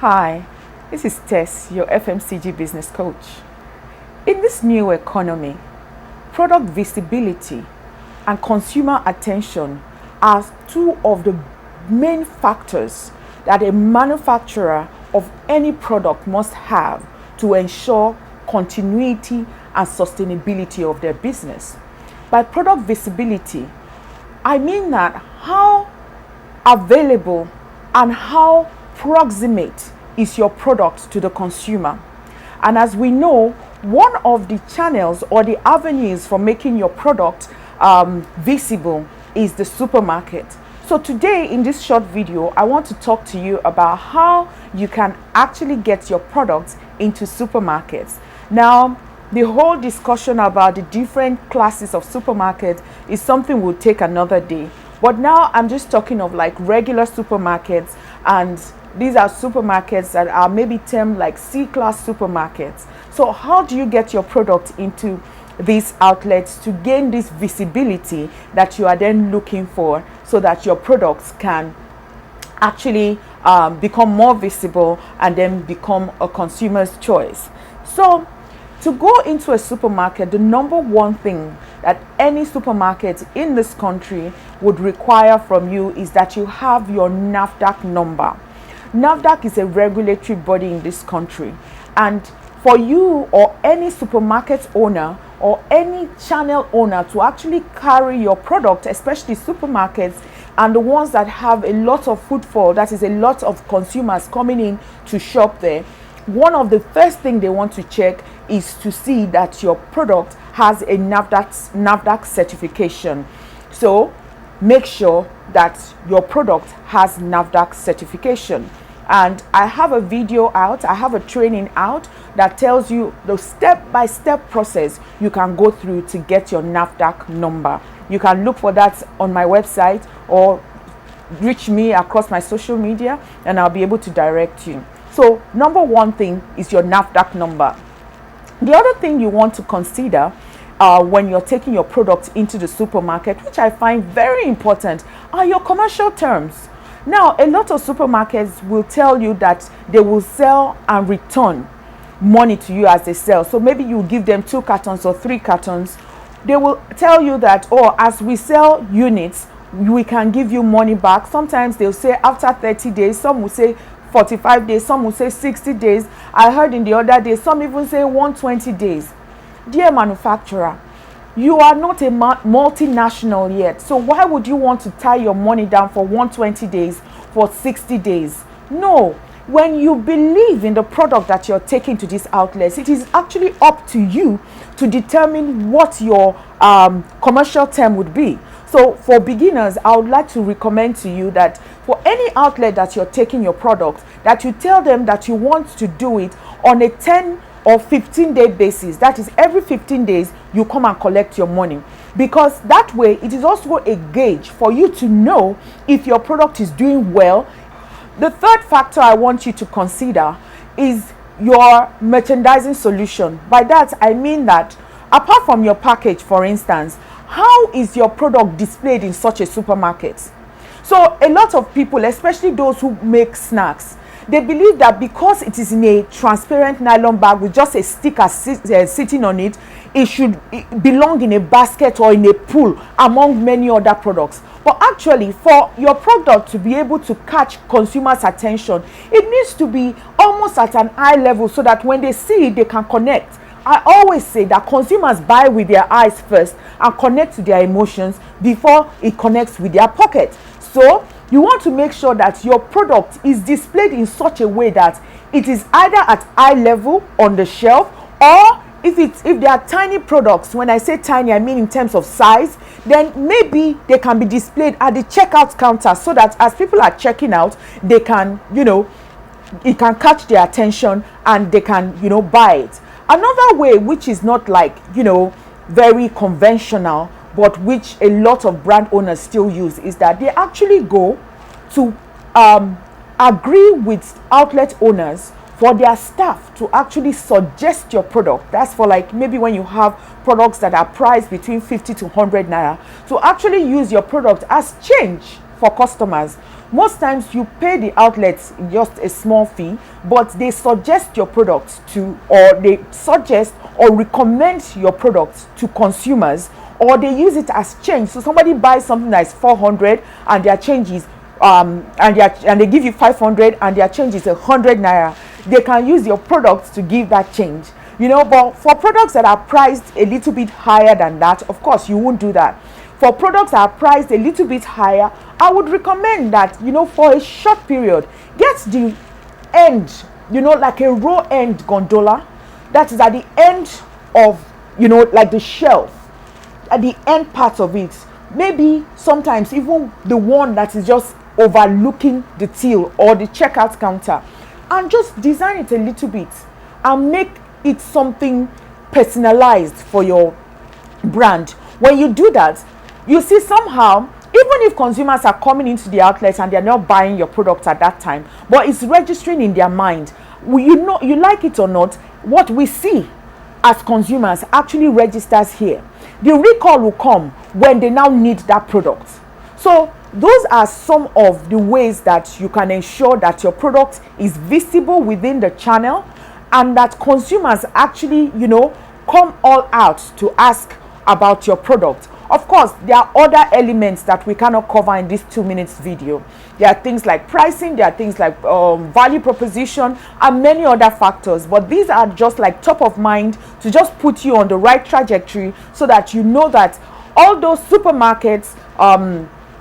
Hi, this is Tess, your FMCG business coach. In this new economy, product visibility and consumer attention are two of the main factors that a manufacturer of any product must have to ensure continuity and sustainability of their business. By product visibility, I mean that how available and how proximate is your product to the consumer. And as we know, one of the channels or the avenues for making your product visible is the supermarket. So today in this short video, I want to talk to you about how you can actually get your products into supermarkets. Now, the whole discussion about the different classes of supermarkets is something we'll take another day. But now I'm just talking of like regular supermarkets, and these are supermarkets that are maybe termed like C-class supermarkets. So how do you get your product into these outlets to gain this visibility that you are then looking for, so that your products can actually become more visible and then become a consumer's choice? So to go into a supermarket, the number one thing that any supermarket in this country would require from you is that you have your NAFDAC number. NAFDAC is a regulatory body in this country, and for you or any supermarket owner or any channel owner to actually carry your product, especially supermarkets and the ones that have a lot of footfall, that is a lot of consumers coming in to shop there, one of the first things they want to check is to see that your product has a NAFDAC certification. So make sure that your product has NAFDAC certification. And I have a video out, I have a training out that tells you the step-by-step process you can go through to get your NAFDAC number. You can look for that on my website or reach me across my social media and I'll be able to direct you. So number one thing is your NAFDAC number. The other thing you want to consider when you're taking your product into the supermarket, which I find very important, are your commercial terms. Now, a lot of supermarkets will tell you that they will sell and return money to you as they sell. So maybe you give them 2 cartons or 3 cartons. They will tell you that, oh, as we sell units, we can give you money back. Sometimes they'll say after 30 days, some will say 45 days, some will say 60 days. I heard in the other day, some even say 120 days. Dear manufacturer, you are not a multinational yet. So why would you want to tie your money down for 120 days, for 60 days? No. When you believe in the product that you're taking to these outlets, it is actually up to you to determine what your commercial term would be. So for beginners, I would like to recommend to you that for any outlet that you're taking your product, that you tell them that you want to do it on a 10 or 15-day basis. That is, every 15 days you come and collect your money, because that way it is also a gauge for you to know if your product is doing well. The third factor I want you to consider is your merchandising solution. By that I mean that apart from your package, for instance, how is your product displayed in such a supermarket? So a lot of people, especially those who make snacks, they believe that because it is in a transparent nylon bag with just a sticker sitting on it, it should belong in a basket or in a pool among many other products. But actually, for your product to be able to catch consumers' attention, it needs to be almost at an eye level so that when they see it, they can connect. I always say that consumers buy with their eyes first and connect to their emotions before it connects with their pocket. So you want to make sure that your product is displayed in such a way that it is either at eye level on the shelf, or if they are tiny products, when I say tiny, I mean in terms of size, then maybe they can be displayed at the checkout counter so that as people are checking out, they can, it can catch their attention and they can, buy it. Another way, which is not like, very conventional, but which a lot of brand owners still use, is that they actually go to agree with outlet owners for their staff to actually suggest your product. That's for like maybe when you have products that are priced between 50 to 100 naira, to actually use your product as change for customers. Most times you pay the outlets just a small fee, but they suggest your products to, or they suggest or recommend your products to consumers, or they use it as change. So somebody buys something that is 400 and their change is and they give you 500 and their change is 100 naira. They can use your products to give that change, but for products that are priced a little bit higher than that, of course you won't do that. For products that are priced a little bit higher, I would recommend that, for a short period, get the end, like a row end gondola that is at the end of, like the shelf, at the end part of it. Maybe sometimes even the one that is just overlooking the till or the checkout counter, and just design it a little bit and make it something personalized for your brand. When you do that, you see, somehow, even if consumers are coming into the outlets and they're not buying your product at that time, but it's registering in their mind, you like it or not, what we see as consumers actually registers here. The recall will come when they now need that product. So those are some of the ways that you can ensure that your product is visible within the channel, and that consumers actually, come all out to ask about your product. Of course, there are other elements that we cannot cover in this 2 minutes video. There are things like pricing, there are things like value proposition, and many other factors. But these are just like top of mind to just put you on the right trajectory, so that you know that all those supermarkets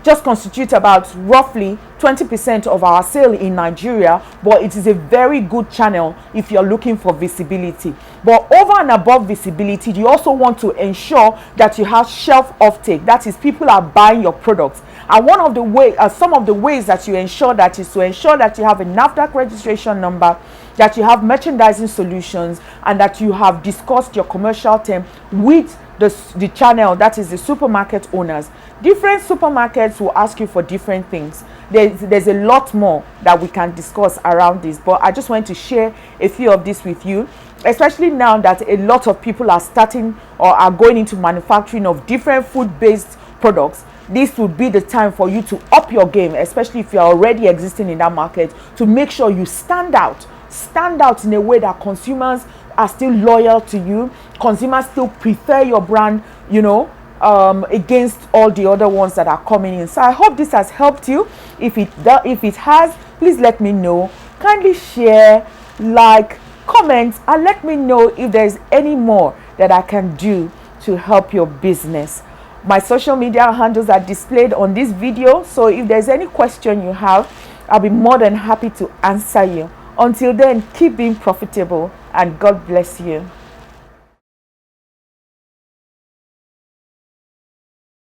just constitute about roughly 20% of our sale in Nigeria, but it is a very good channel if you're looking for visibility. But over and above visibility, you also want to ensure that you have shelf offtake. That is, people are buying your products. And one of the some of the ways that you ensure that is to ensure that you have a NAFDAC registration number, that you have merchandising solutions, and that you have discussed your commercial term with the channel, that is the supermarket owners. Different supermarkets will ask you for different things. There's a lot more that we can discuss around this, but I just want to share a few of this with you, especially now that a lot of people are starting or are going into manufacturing of different food-based products. This would be the time for you to up your game, especially if you're already existing in that market, to make sure you stand out in a way that consumers are still loyal to you. Consumers still prefer your brand, against all the other ones that are coming in. So I hope this has helped you. If it has, please let me know. Kindly share, like, comment, and let me know if there's any more that I can do to help your business. My social media handles are displayed on this video, so if there's any question you have, I'll be more than happy to answer you. Until then, keep being profitable, and God bless you.